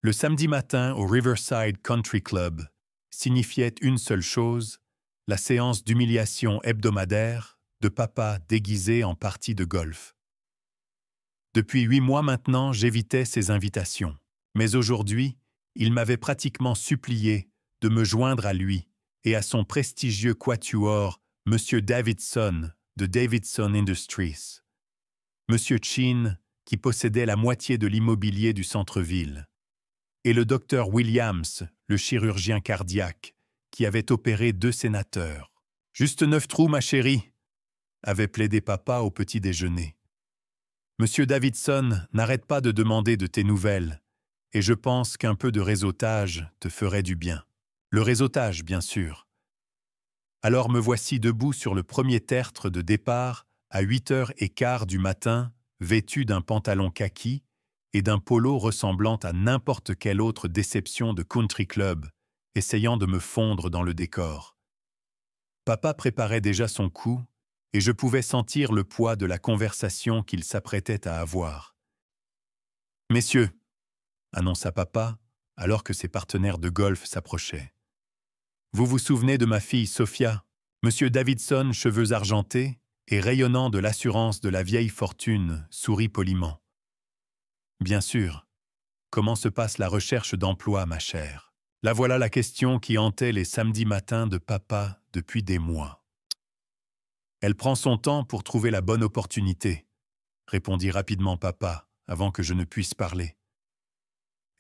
Le samedi matin au Riverside Country Club signifiait une seule chose, la séance d'humiliation hebdomadaire de papa déguisé en partie de golf. Depuis 8 mois maintenant, j'évitais ses invitations. Mais aujourd'hui, il m'avait pratiquement supplié de me joindre à lui et à son prestigieux quatuor, M. Davidson, de Davidson Industries. M. Chin, qui possédait la moitié de l'immobilier du centre-ville. Et le docteur Williams, le chirurgien cardiaque, qui avait opéré 2 sénateurs. « Juste 9 trous, ma chérie », avait plaidé papa au petit déjeuner. « Monsieur Davidson n'arrête pas de demander de tes nouvelles, et je pense qu'un peu de réseautage te ferait du bien. » Le réseautage, bien sûr. Alors me voici debout sur le premier tertre de départ à 8h15 du matin, vêtu d'un pantalon kaki et d'un polo ressemblant à n'importe quelle autre déception de country club, essayant de me fondre dans le décor. Papa préparait déjà son coup, et je pouvais sentir le poids de la conversation qu'il s'apprêtait à avoir. « Messieurs », annonça papa, alors que ses partenaires de golf s'approchaient. « Vous vous souvenez de ma fille Sophia, Monsieur Davidson, cheveux argentés et rayonnant de l'assurance de la vieille fortune, sourit poliment. Bien sûr. Comment se passe la recherche d'emploi, ma chère? La voilà la question qui hantait les samedis matins de papa depuis des mois. Elle prend son temps pour trouver la bonne opportunité, répondit rapidement papa, avant que je ne puisse parler.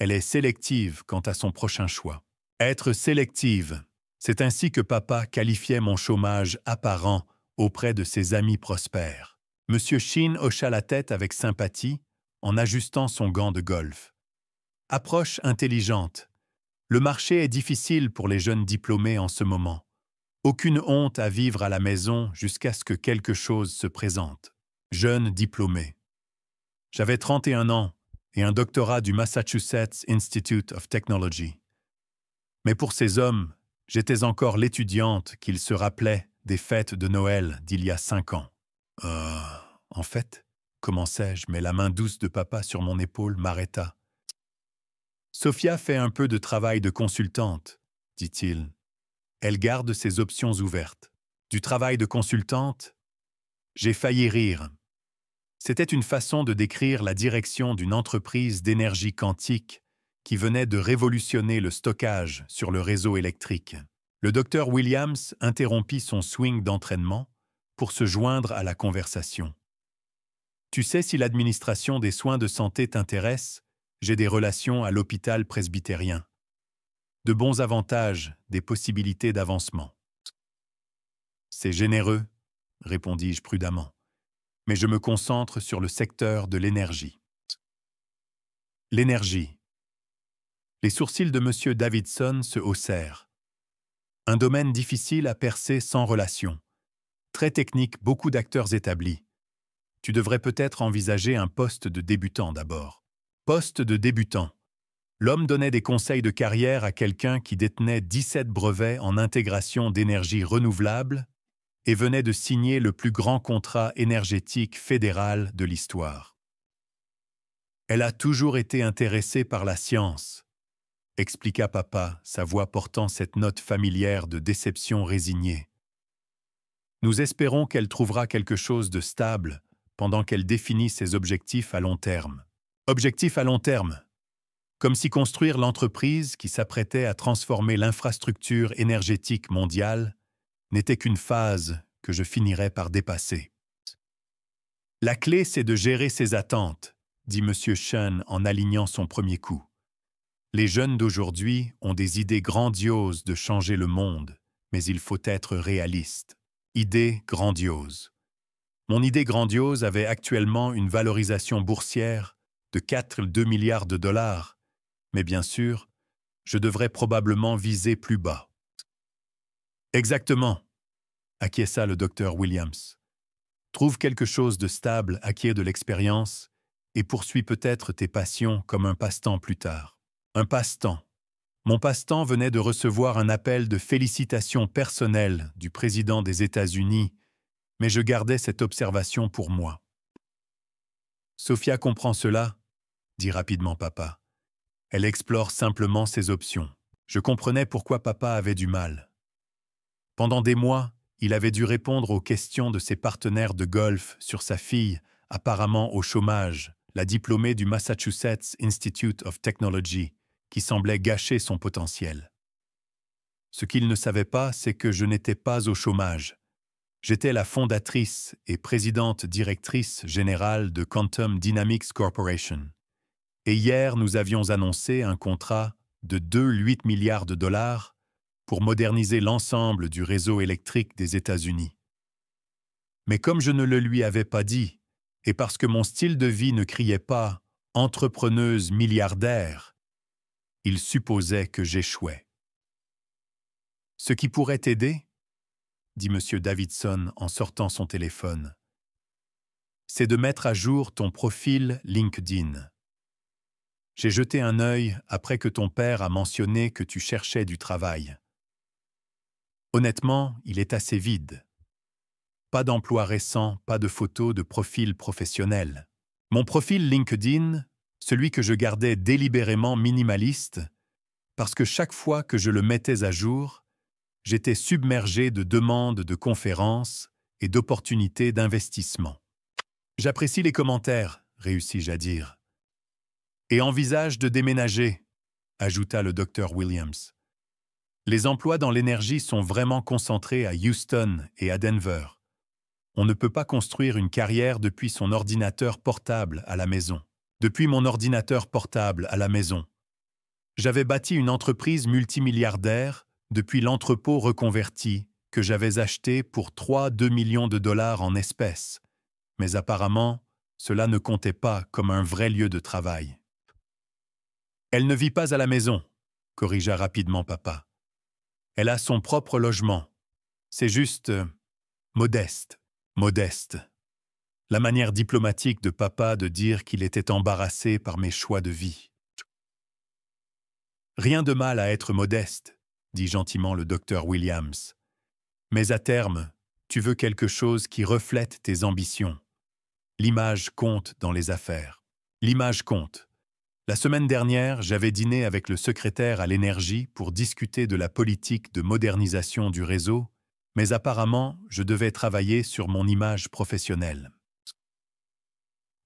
Elle est sélective quant à son prochain choix. Être sélective, c'est ainsi que papa qualifiait mon chômage apparent auprès de ses amis prospères. Monsieur Chin hocha la tête avec sympathie en ajustant son gant de golf. Approche intelligente. Le marché est difficile pour les jeunes diplômés en ce moment. Aucune honte à vivre à la maison jusqu'à ce que quelque chose se présente. Jeune diplômé. J'avais 31 ans et un doctorat du Massachusetts Institute of Technology. Mais pour ces hommes, j'étais encore l'étudiante qu'ils se rappelaient des fêtes de Noël d'il y a 5 ans. En fait, commençai-je, mais la main douce de papa sur mon épaule m'arrêta. Sophia fait un peu de travail de consultante, dit-il. Elle garde ses options ouvertes. Du travail de consultante? J'ai failli rire. C'était une façon de décrire la direction d'une entreprise d'énergie quantique qui venait de révolutionner le stockage sur le réseau électrique. Le docteur Williams interrompit son swing d'entraînement pour se joindre à la conversation. « Tu sais si l'administration des soins de santé t'intéresse? J'ai des relations à l'hôpital presbytérien. De bons avantages, des possibilités d'avancement. » « C'est généreux, » répondis-je prudemment, « mais je me concentre sur le secteur de l'énergie. » L'énergie. Les sourcils de M. Davidson se haussèrent. Un domaine difficile à percer sans relation. Très technique, beaucoup d'acteurs établis. Tu devrais peut-être envisager un poste de débutant d'abord. Poste de débutant. L'homme donnait des conseils de carrière à quelqu'un qui détenait 17 brevets en intégration d'énergie renouvelable et venait de signer le plus grand contrat énergétique fédéral de l'histoire. Elle a toujours été intéressée par la science, expliqua papa, sa voix portant cette note familière de déception résignée. Nous espérons qu'elle trouvera quelque chose de stable pendant qu'elle définit ses objectifs à long terme. Objectifs à long terme, comme si construire l'entreprise qui s'apprêtait à transformer l'infrastructure énergétique mondiale n'était qu'une phase que je finirais par dépasser. La clé, c'est de gérer ses attentes, dit M. Chen en alignant son premier coup. Les jeunes d'aujourd'hui ont des idées grandioses de changer le monde, mais il faut être réaliste. Idée grandiose. Mon idée grandiose avait actuellement une valorisation boursière de 4,2 milliards de dollars, mais bien sûr, je devrais probablement viser plus bas. Exactement, acquiesça le docteur Williams. Trouve quelque chose de stable, acquiert de l'expérience, et poursuis peut-être tes passions comme un passe-temps plus tard. Un passe-temps. Mon passe-temps venait de recevoir un appel de félicitations personnelles du président des États-Unis, mais je gardais cette observation pour moi. « Sophia comprend cela », dit rapidement papa. « Elle explore simplement ses options. Je comprenais pourquoi papa avait du mal. Pendant des mois, il avait dû répondre aux questions de ses partenaires de golf sur sa fille, apparemment au chômage, la diplômée du Massachusetts Institute of Technology, qui semblait gâcher son potentiel. Ce qu'il ne savait pas, c'est que je n'étais pas au chômage. J'étais la fondatrice et présidente directrice générale de Quantum Dynamics Corporation. Et hier, nous avions annoncé un contrat de 2,8 milliards de dollars pour moderniser l'ensemble du réseau électrique des États-Unis. Mais comme je ne le lui avais pas dit, et parce que mon style de vie ne criait pas « entrepreneuse milliardaire », il supposait que j'échouais. « Ce qui pourrait t'aider ?» dit M. Davidson en sortant son téléphone. « C'est de mettre à jour ton profil LinkedIn. J'ai jeté un œil après que ton père a mentionné que tu cherchais du travail. Honnêtement, il est assez vide. Pas d'emploi récent, pas de photos de profil professionnel. Mon profil LinkedIn, celui que je gardais délibérément minimaliste, parce que chaque fois que je le mettais à jour, j'étais submergé de demandes de conférences et d'opportunités d'investissement. J'apprécie les commentaires, réussis-je à dire. Et envisage de déménager, ajouta le docteur Williams. Les emplois dans l'énergie sont vraiment concentrés à Houston et à Denver. On ne peut pas construire une carrière depuis son ordinateur portable à la maison. Depuis mon ordinateur portable à la maison. J'avais bâti une entreprise multimilliardaire depuis l'entrepôt reconverti que j'avais acheté pour 2 millions de dollars en espèces. Mais apparemment, cela ne comptait pas comme un vrai lieu de travail. Elle ne vit pas à la maison, corrigea rapidement papa. Elle a son propre logement. C'est juste modeste, modeste. La manière diplomatique de papa de dire qu'il était embarrassé par mes choix de vie. Rien de mal à être modeste, dit gentiment le docteur Williams. Mais à terme, tu veux quelque chose qui reflète tes ambitions. L'image compte dans les affaires. L'image compte. La semaine dernière, j'avais dîné avec le secrétaire à l'énergie pour discuter de la politique de modernisation du réseau, mais apparemment, je devais travailler sur mon image professionnelle.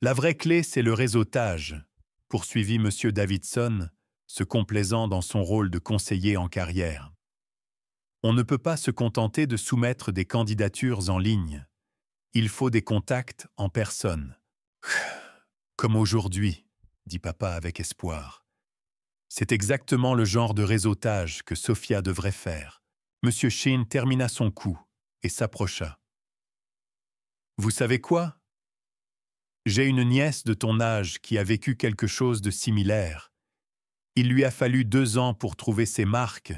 La vraie clé, c'est le réseautage, poursuivit M. Davidson, se complaisant dans son rôle de conseiller en carrière. On ne peut pas se contenter de soumettre des candidatures en ligne. Il faut des contacts en personne. Comme aujourd'hui, dit papa avec espoir. C'est exactement le genre de réseautage que Sophia devrait faire. M. Sheen termina son coup et s'approcha. Vous savez quoi? J'ai une nièce de ton âge qui a vécu quelque chose de similaire. Il lui a fallu 2 ans pour trouver ses marques,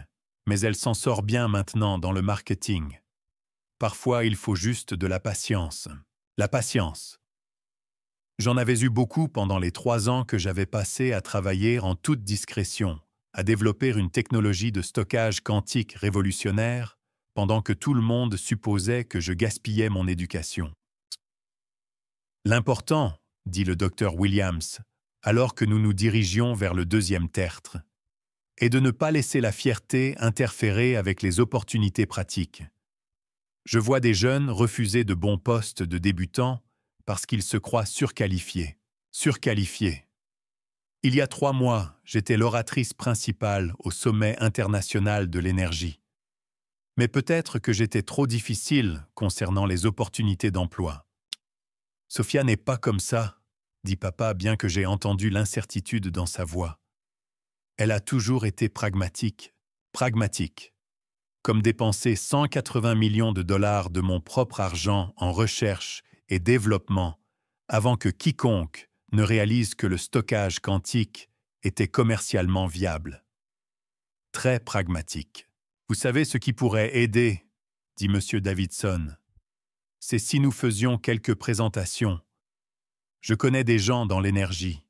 mais elle s'en sort bien maintenant dans le marketing. Parfois, il faut juste de la patience. La patience. J'en avais eu beaucoup pendant les 3 ans que j'avais passé à travailler en toute discrétion, à développer une technologie de stockage quantique révolutionnaire, pendant que tout le monde supposait que je gaspillais mon éducation. L'important, dit le docteur Williams, alors que nous nous dirigions vers le 2e tertre, est de ne pas laisser la fierté interférer avec les opportunités pratiques. Je vois des jeunes refuser de bons postes de débutants parce qu'ils se croient surqualifiés. Surqualifiés. Il y a 3 mois, j'étais l'oratrice principale au sommet international de l'énergie. Mais peut-être que j'étais trop difficile concernant les opportunités d'emploi. Sophia n'est pas comme ça, dit papa bien que j'ai entendu l'incertitude dans sa voix. Elle a toujours été pragmatique. Pragmatique. Comme dépenser 180 millions de dollars de mon propre argent en recherche et développement avant que quiconque ne réalise que le stockage quantique était commercialement viable. Très pragmatique. Vous savez ce qui pourrait aider, dit M. Davidson. C'est si nous faisions quelques présentations. Je connais des gens dans l'énergie.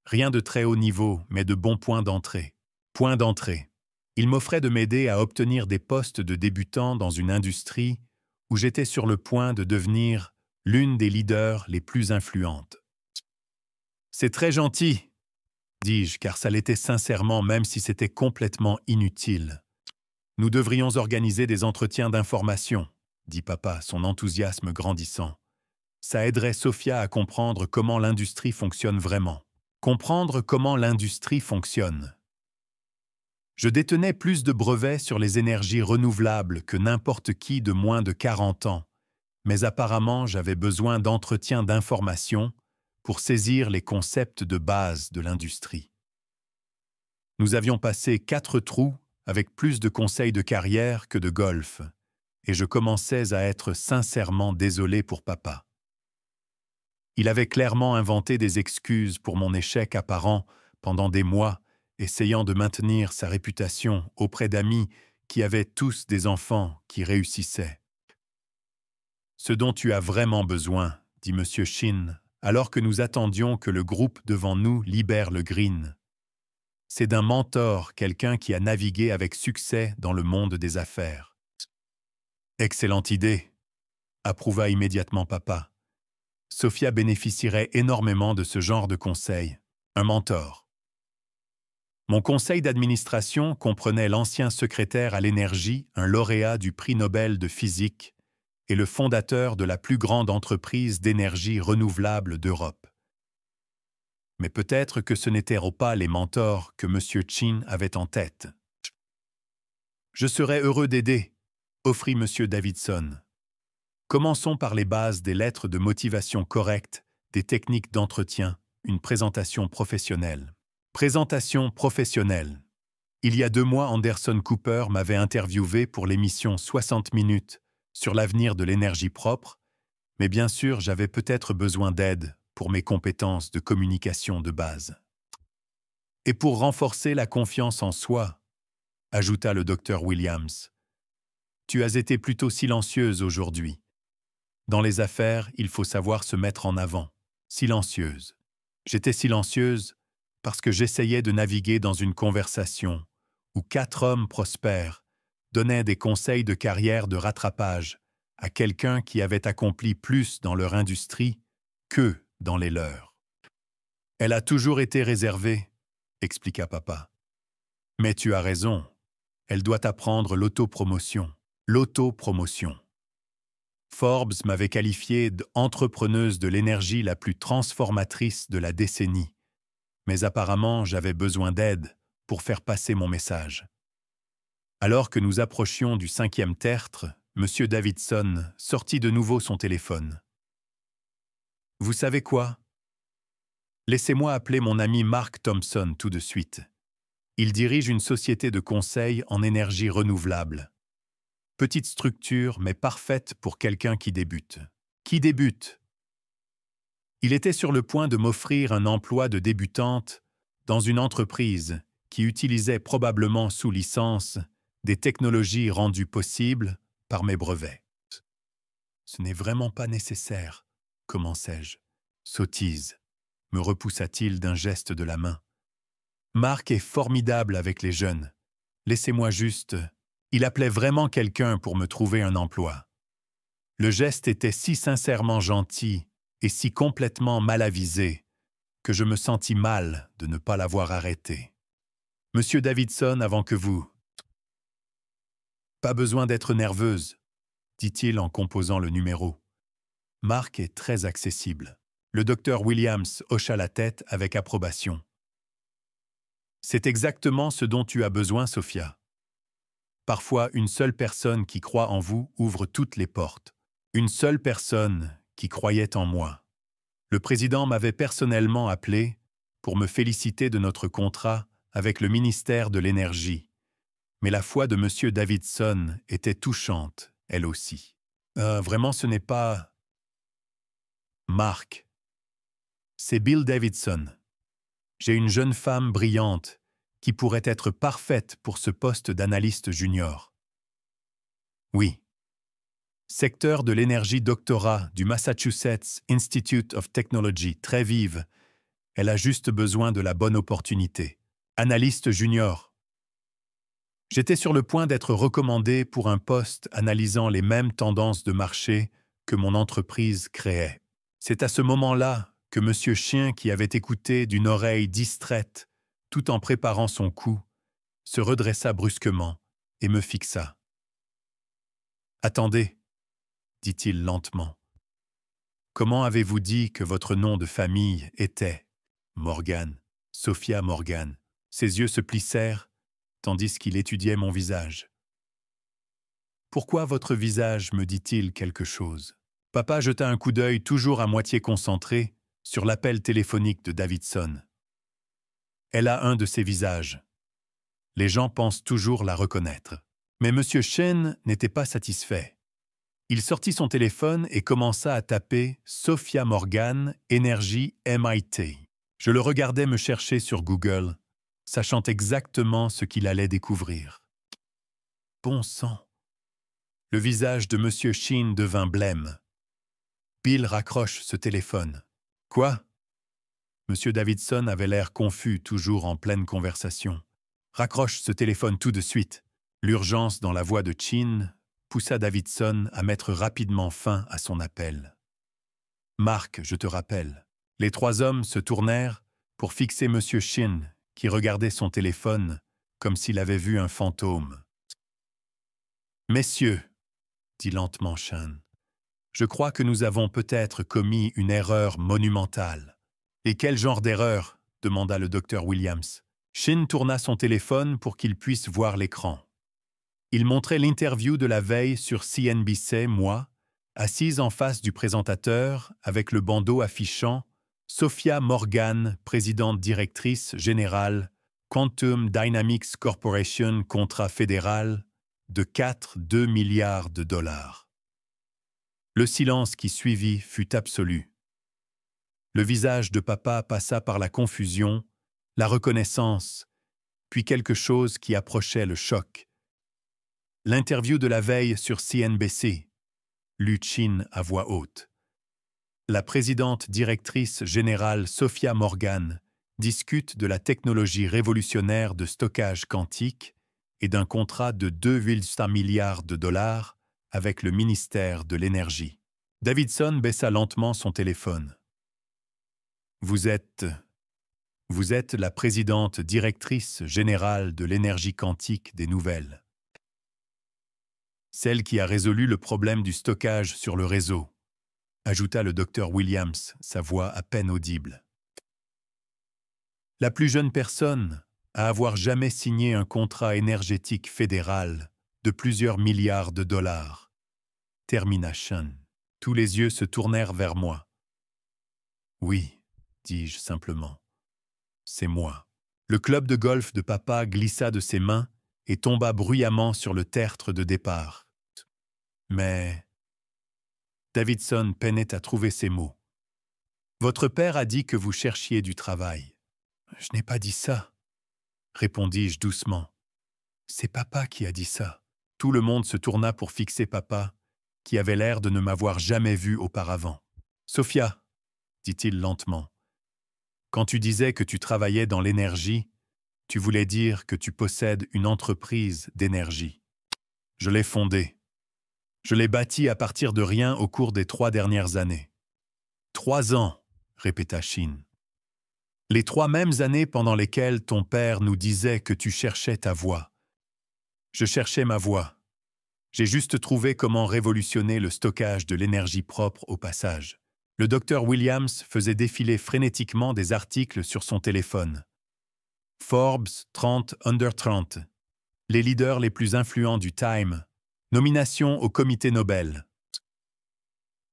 Rien de très haut niveau, mais de bons points d'entrée. Points d'entrée. Ils m'offraient de m'aider à obtenir des postes de débutant dans une industrie où j'étais sur le point de devenir l'une des leaders les plus influentes. C'est très gentil, dis-je, car ça l'était sincèrement même si c'était complètement inutile. Nous devrions organiser des entretiens d'information, dit papa, son enthousiasme grandissant. Ça aiderait Sophia à comprendre comment l'industrie fonctionne vraiment. Comprendre comment l'industrie fonctionne. Je détenais plus de brevets sur les énergies renouvelables que n'importe qui de moins de 40 ans, mais apparemment j'avais besoin d'entretiens d'information pour saisir les concepts de base de l'industrie. Nous avions passé 4 trous avec plus de conseils de carrière que de golf, et je commençais à être sincèrement désolé pour papa. Il avait clairement inventé des excuses pour mon échec apparent pendant des mois, essayant de maintenir sa réputation auprès d'amis qui avaient tous des enfants qui réussissaient. « Ce dont tu as vraiment besoin, dit M. Shin, alors que nous attendions que le groupe devant nous libère le green. C'est d'un mentor, quelqu'un qui a navigué avec succès dans le monde des affaires. » « Excellente idée, approuva immédiatement papa. Sophia bénéficierait énormément de ce genre de conseil, un mentor. Mon conseil d'administration comprenait l'ancien secrétaire à l'énergie, un lauréat du prix Nobel de physique, et le fondateur de la plus grande entreprise d'énergie renouvelable d'Europe. Mais peut-être que ce n'étaient pas les mentors que M. Chin avait en tête. « Je serais heureux d'aider, » offrit M. Davidson. « Commençons par les bases des lettres de motivation correctes, des techniques d'entretien, une présentation professionnelle. » Présentation professionnelle. Il y a 2 mois, Anderson Cooper m'avait interviewé pour l'émission 60 minutes sur l'avenir de l'énergie propre, mais bien sûr, j'avais peut-être besoin d'aide pour mes compétences de communication de base. Et pour renforcer la confiance en soi, ajouta le docteur Williams, tu as été plutôt silencieuse aujourd'hui. Dans les affaires, il faut savoir se mettre en avant. Silencieuse. J'étais silencieuse parce que j'essayais de naviguer dans une conversation où 4 hommes prospères donnaient des conseils de carrière de rattrapage à quelqu'un qui avait accompli plus dans leur industrie que dans les leurs. Elle a toujours été réservée, expliqua papa. Mais tu as raison, elle doit apprendre l'autopromotion. L'autopromotion. Forbes m'avait qualifiée d'entrepreneuse de l'énergie la plus transformatrice de la décennie. Mais apparemment, j'avais besoin d'aide pour faire passer mon message. Alors que nous approchions du 5e tertre, M. Davidson sortit de nouveau son téléphone. « Vous savez quoi? Laissez-moi appeler mon ami Mark Thompson tout de suite. Il dirige une société de conseil en énergie renouvelable. Petite structure, mais parfaite pour quelqu'un qui débute. Qui débute? Il était sur le point de m'offrir un emploi de débutante dans une entreprise qui utilisait probablement sous licence des technologies rendues possibles par mes brevets. Ce n'est vraiment pas nécessaire, commençai-je. Sottise, me repoussa-t-il d'un geste de la main. Marc est formidable avec les jeunes. Laissez-moi juste... Il appelait vraiment quelqu'un pour me trouver un emploi. Le geste était si sincèrement gentil et si complètement mal avisé que je me sentis mal de ne pas l'avoir arrêté. « Monsieur Davidson, avant que vous... »« Pas besoin d'être nerveuse, » dit-il en composant le numéro. « Marc est très accessible. » Le docteur Williams hocha la tête avec approbation. « C'est exactement ce dont tu as besoin, Sophia. Parfois, une seule personne qui croit en vous ouvre toutes les portes. Une seule personne qui croyait en moi. Le président m'avait personnellement appelé pour me féliciter de notre contrat avec le ministère de l'Énergie. Mais la foi de M. Davidson était touchante, elle aussi. Vraiment, ce n'est pas... Marc. C'est Bill Davidson. J'ai une jeune femme brillante qui pourrait être parfaite pour ce poste d'analyste junior. Oui. Secteur de l'énergie doctorat du Massachusetts Institute of Technology, très vive. Elle a juste besoin de la bonne opportunité. Analyste junior. J'étais sur le point d'être recommandé pour un poste analysant les mêmes tendances de marché que mon entreprise créait. C'est à ce moment-là que Monsieur Chien, qui avait écouté d'une oreille distraite, tout en préparant son coup, se redressa brusquement et me fixa. « Attendez, dit-il lentement. Comment avez-vous dit que votre nom de famille était ? Morgan, Sophia Morgan. » Ses yeux se plissèrent, tandis qu'il étudiait mon visage. « Pourquoi votre visage me dit-il quelque chose ?» Papa jeta un coup d'œil toujours à moitié concentré sur l'appel téléphonique de Davidson. Elle a un de ces visages. Les gens pensent toujours la reconnaître. Mais M. Chen n'était pas satisfait. Il sortit son téléphone et commença à taper « Sophia Morgan, énergie MIT ». Je le regardais me chercher sur Google, sachant exactement ce qu'il allait découvrir. Bon sang! Le visage de M. Shin devint blême. Bill raccroche ce téléphone. « Quoi ?» M. Davidson avait l'air confus, toujours en pleine conversation. « Raccroche ce téléphone tout de suite !» L'urgence dans la voix de Chin poussa Davidson à mettre rapidement fin à son appel. « Marc, je te rappelle. » Les trois hommes se tournèrent pour fixer M. Shin, qui regardait son téléphone comme s'il avait vu un fantôme. « Messieurs, dit lentement Shin, je crois que nous avons peut-être commis une erreur monumentale. »« Et quel genre d'erreur ?» demanda le docteur Williams. Shin tourna son téléphone pour qu'il puisse voir l'écran. Il montrait l'interview de la veille sur CNBC, moi, assise en face du présentateur avec le bandeau affichant « Sophia Morgan, présidente directrice générale, Quantum Dynamics Corporation, contrat fédéral de 4,2 milliards de dollars. » Le silence qui suivit fut absolu. Le visage de papa passa par la confusion, la reconnaissance, puis quelque chose qui approchait le choc. L'interview de la veille sur CNBC, lut Chin à voix haute. La présidente directrice générale Sophia Morgan discute de la technologie révolutionnaire de stockage quantique et d'un contrat de 2,5 milliards de dollars avec le ministère de l'Énergie. Davidson baissa lentement son téléphone. Vous êtes la présidente directrice générale de l'énergie quantique des nouvelles. Celle qui a résolu le problème du stockage sur le réseau, ajouta le docteur Williams, sa voix à peine audible. La plus jeune personne à avoir jamais signé un contrat énergétique fédéral de plusieurs milliards de dollars, termina Shin. Tous les yeux se tournèrent vers moi. Oui, dis-je simplement. C'est moi. Le club de golf de papa glissa de ses mains et tomba bruyamment sur le tertre de départ. Mais Davidson peinait à trouver ses mots. Votre père a dit que vous cherchiez du travail. Je n'ai pas dit ça, répondis-je doucement. C'est papa qui a dit ça. Tout le monde se tourna pour fixer papa, qui avait l'air de ne m'avoir jamais vu auparavant. Sophia, dit-il lentement, quand tu disais que tu travaillais dans l'énergie, tu voulais dire que tu possèdes une entreprise d'énergie. Je l'ai fondée. Je l'ai bâtie à partir de rien au cours des 3 dernières années. 3 ans, répéta Shin. Les 3 mêmes années pendant lesquelles ton père nous disait que tu cherchais ta voie. Je cherchais ma voie. J'ai juste trouvé comment révolutionner le stockage de l'énergie propre au passage. Le docteur Williams faisait défiler frénétiquement des articles sur son téléphone. Forbes 30 Under 30. Les leaders les plus influents du Time. Nomination au comité Nobel.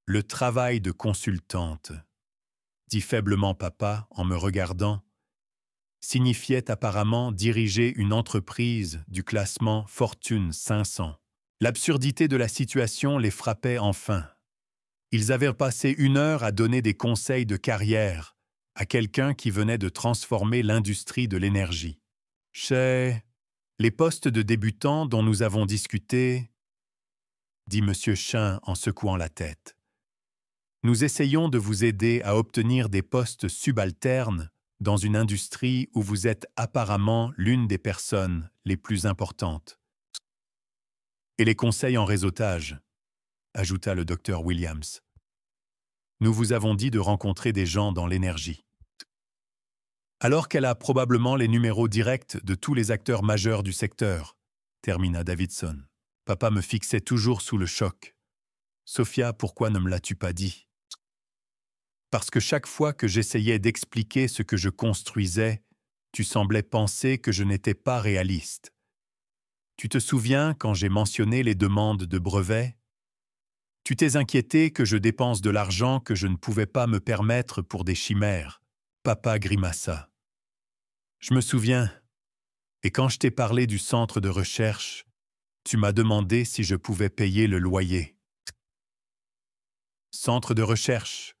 Le travail de consultante, dit faiblement papa en me regardant, signifiait apparemment diriger une entreprise du classement Fortune 500. L'absurdité de la situation les frappait enfin. Ils avaient passé 1 heure à donner des conseils de carrière à quelqu'un qui venait de transformer l'industrie de l'énergie. Chez les postes de débutants dont nous avons discuté, dit M. Shin en secouant la tête. Nous essayons de vous aider à obtenir des postes subalternes dans une industrie où vous êtes apparemment l'une des personnes les plus importantes. Et les conseils en réseautage, ajouta le docteur Williams. Nous vous avons dit de rencontrer des gens dans l'énergie. Alors qu'elle a probablement les numéros directs de tous les acteurs majeurs du secteur, termina Davidson. Papa me fixait toujours sous le choc. Sophia, pourquoi ne me l'as-tu pas dit? Parce que chaque fois que j'essayais d'expliquer ce que je construisais, tu semblais penser que je n'étais pas réaliste. Tu te souviens quand j'ai mentionné les demandes de brevets? Tu t'es inquiété que je dépense de l'argent que je ne pouvais pas me permettre pour des chimères. Papa grimaça. Je me souviens, et quand je t'ai parlé du centre de recherche, tu m'as demandé si je pouvais payer le loyer. Centre de recherche,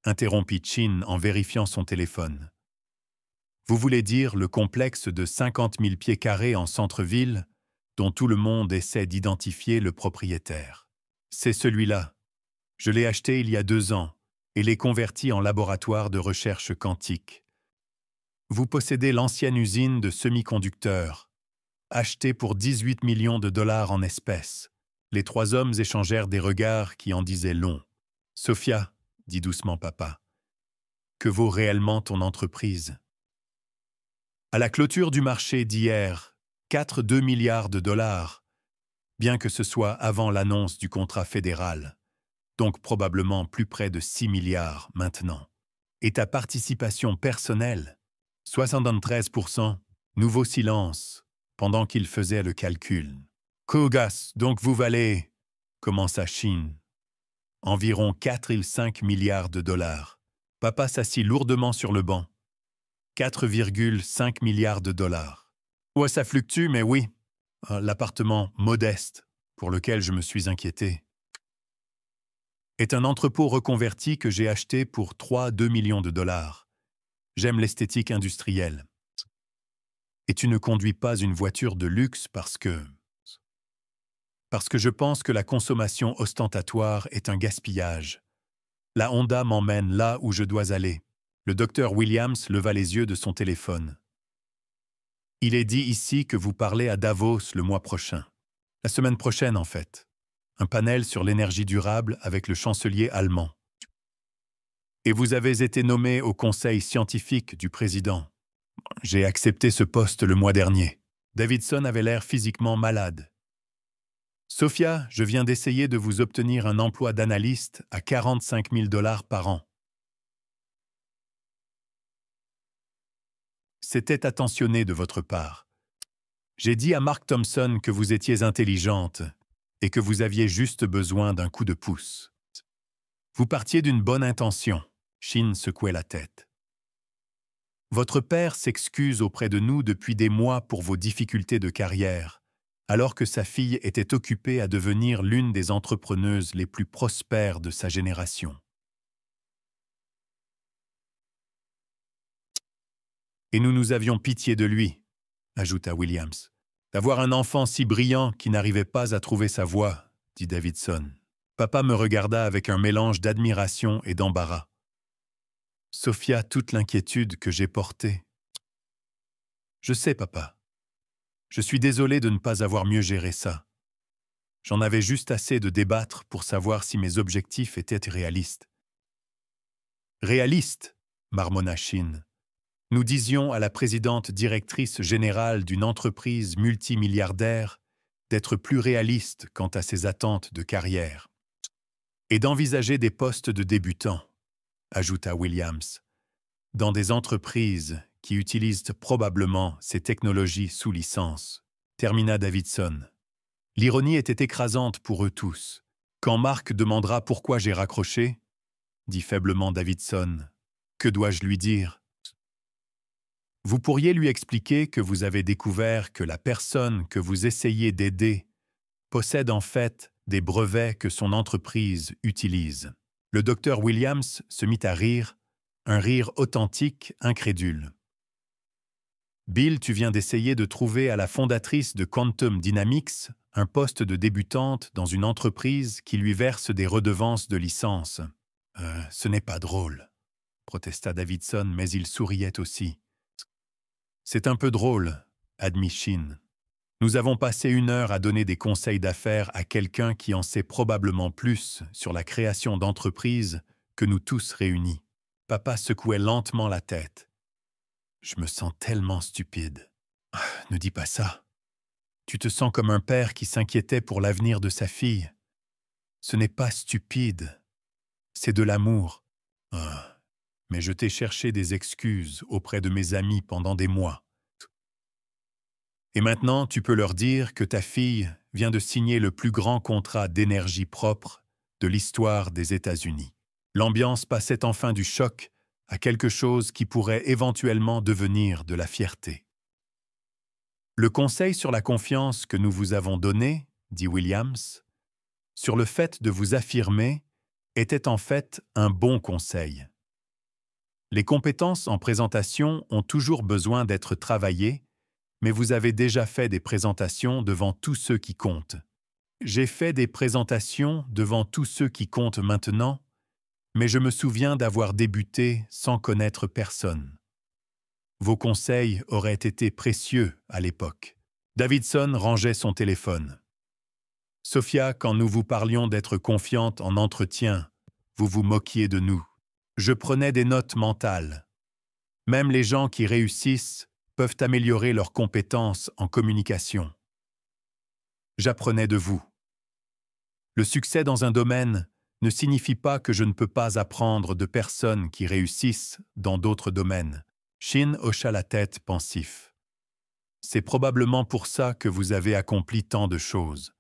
interrompit Chin en vérifiant son téléphone. Vous voulez dire le complexe de 50 000 pieds carrés en centre-ville, dont tout le monde essaie d'identifier le propriétaire. C'est celui-là. Je l'ai acheté il y a 2 ans et l'ai converti en laboratoire de recherche quantique. Vous possédez l'ancienne usine de semi-conducteurs, achetée pour 18 millions de dollars en espèces. Les 3 hommes échangèrent des regards qui en disaient long. « Sophia, dit doucement papa, que vaut réellement ton entreprise ?» À la clôture du marché d'hier, 4,2 milliards de dollars, bien que ce soit avant l'annonce du contrat fédéral, donc probablement plus près de 6 milliards maintenant. Et ta participation personnelle, 73%, nouveau silence, pendant qu'il faisait le calcul. Kougas, donc vous valez, commença Chin, environ 4,5 milliards de dollars. Papa s'assit lourdement sur le banc. 4,5 milliards de dollars. Ouais, ça fluctue, mais oui. L'appartement modeste, pour lequel je me suis inquiété, est un entrepôt reconverti que j'ai acheté pour 3,2 millions de dollars. J'aime l'esthétique industrielle. Et tu ne conduis pas une voiture de luxe parce que je pense que la consommation ostentatoire est un gaspillage. La Honda m'emmène là où je dois aller. Le docteur Williams leva les yeux de son téléphone. Il est dit ici que vous parlez à Davos le mois prochain. La semaine prochaine, en fait. Un panel sur l'énergie durable avec le chancelier allemand. Et vous avez été nommé au conseil scientifique du président. J'ai accepté ce poste le mois dernier. Davidson avait l'air physiquement malade. Sophia, je viens d'essayer de vous obtenir un emploi d'analyste à 45 000 dollars par an. C'était attentionné de votre part. J'ai dit à Mark Thompson que vous étiez intelligente et que vous aviez juste besoin d'un coup de pouce. Vous partiez d'une bonne intention. Chin secouait la tête. Votre père s'excuse auprès de nous depuis des mois pour vos difficultés de carrière, alors que sa fille était occupée à devenir l'une des entrepreneuses les plus prospères de sa génération. Et nous avions pitié de lui, ajouta Williams. D'avoir un enfant si brillant qui n'arrivait pas à trouver sa voie, dit Davidson. Papa me regarda avec un mélange d'admiration et d'embarras. Sophia, toute l'inquiétude que j'ai portée. Je sais, papa. Je suis désolé de ne pas avoir mieux géré ça. J'en avais juste assez de débattre pour savoir si mes objectifs étaient réalistes. Réalistes, marmonna Chin. Nous disions à la présidente directrice générale d'une entreprise multimilliardaire d'être plus réaliste quant à ses attentes de carrière et d'envisager des postes de débutants, ajouta Williams, dans des entreprises qui utilisent probablement ces technologies sous licence, termina Davidson. L'ironie était écrasante pour eux tous. Quand Mark demandera pourquoi j'ai raccroché, dit faiblement Davidson, que dois-je lui dire? Vous pourriez lui expliquer que vous avez découvert que la personne que vous essayez d'aider possède en fait des brevets que son entreprise utilise. Le docteur Williams se mit à rire, un rire authentique, incrédule. Bill, tu viens d'essayer de trouver à la fondatrice de Quantum Dynamics un poste de débutante dans une entreprise qui lui verse des redevances de licence. Ce n'est pas drôle, protesta Davidson, mais il souriait aussi. C'est un peu drôle, admit Chin. Nous avons passé 1 heure à donner des conseils d'affaires à quelqu'un qui en sait probablement plus sur la création d'entreprises que nous tous réunis. Papa secouait lentement la tête. Je me sens tellement stupide. Ah, ne dis pas ça. Tu te sens comme un père qui s'inquiétait pour l'avenir de sa fille. Ce n'est pas stupide, c'est de l'amour. Ah, mais je t'ai cherché des excuses auprès de mes amis pendant des mois. Et maintenant, tu peux leur dire que ta fille vient de signer le plus grand contrat d'énergie propre de l'histoire des États-Unis. L'ambiance passait enfin du choc à quelque chose qui pourrait éventuellement devenir de la fierté. Le conseil sur la confiance que nous vous avons donné, dit Williams, sur le fait de vous affirmer, était en fait un bon conseil. Les compétences en présentation ont toujours besoin d'être travaillées, mais vous avez déjà fait des présentations devant tous ceux qui comptent. J'ai fait des présentations devant tous ceux qui comptent maintenant, mais je me souviens d'avoir débuté sans connaître personne. Vos conseils auraient été précieux à l'époque. Davidson rangeait son téléphone. Sophia, quand nous vous parlions d'être confiante en entretien, vous vous moquiez de nous. Je prenais des notes mentales. Même les gens qui réussissent peuvent améliorer leurs compétences en communication. J'apprenais de vous. Le succès dans un domaine ne signifie pas que je ne peux pas apprendre de personnes qui réussissent dans d'autres domaines. Shin hocha la tête pensif. C'est probablement pour ça que vous avez accompli tant de choses.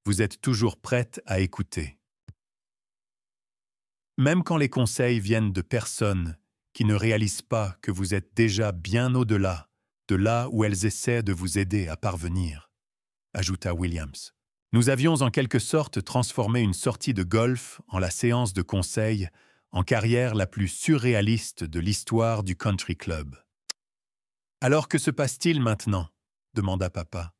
Vous êtes toujours prête à écouter. Même quand les conseils viennent de personnes qui ne réalisent pas que vous êtes déjà bien au-delà de là où elles essaient de vous aider à parvenir, ajouta Williams. Nous avions en quelque sorte transformé une sortie de golf en la séance de conseil en carrière la plus surréaliste de l'histoire du country club. « Alors que se passe-t-il maintenant » demanda papa.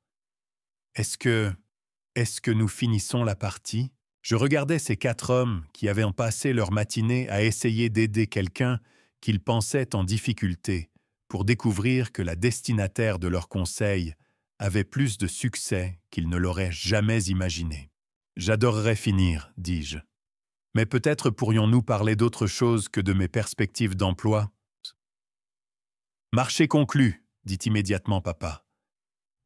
« Est-ce que nous finissons la partie ?» Je regardais ces 4 hommes qui avaient passé leur matinée à essayer d'aider quelqu'un qu'ils pensaient en difficulté pour découvrir que la destinataire de leurs conseils avait plus de succès qu'ils ne l'auraient jamais imaginé. « J'adorerais finir, dis-je. Mais peut-être pourrions-nous parler d'autre chose que de mes perspectives d'emploi ?»« Marché conclu, dit immédiatement papa.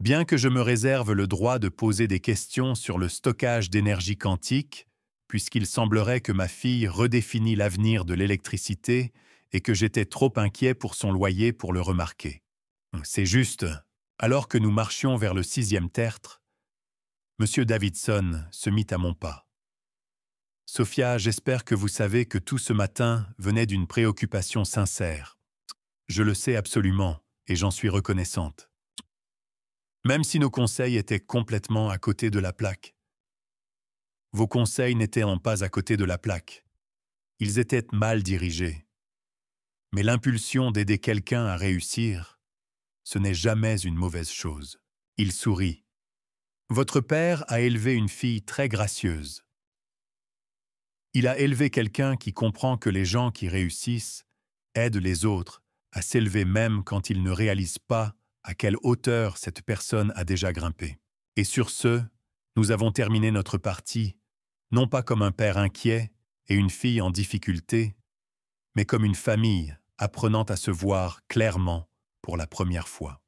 Bien que je me réserve le droit de poser des questions sur le stockage d'énergie quantique, puisqu'il semblerait que ma fille redéfinit l'avenir de l'électricité et que j'étais trop inquiet pour son loyer pour le remarquer. C'est juste, alors que nous marchions vers le 6e tertre, M. Davidson se mit à mon pas. « Sophia, j'espère que vous savez que tout ce matin venait d'une préoccupation sincère. Je le sais absolument et j'en suis reconnaissante. Même si nos conseils étaient complètement à côté de la plaque. Vos conseils n'étaient pas à côté de la plaque. Ils étaient mal dirigés. Mais l'impulsion d'aider quelqu'un à réussir, ce n'est jamais une mauvaise chose. » Il sourit. « Votre père a élevé une fille très gracieuse. Il a élevé quelqu'un qui comprend que les gens qui réussissent aident les autres à s'élever même quand ils ne réalisent pas à quelle hauteur cette personne a déjà grimpé. Et sur ce, nous avons terminé notre partie, non pas comme un père inquiet et une fille en difficulté, mais comme une famille apprenant à se voir clairement pour la première fois.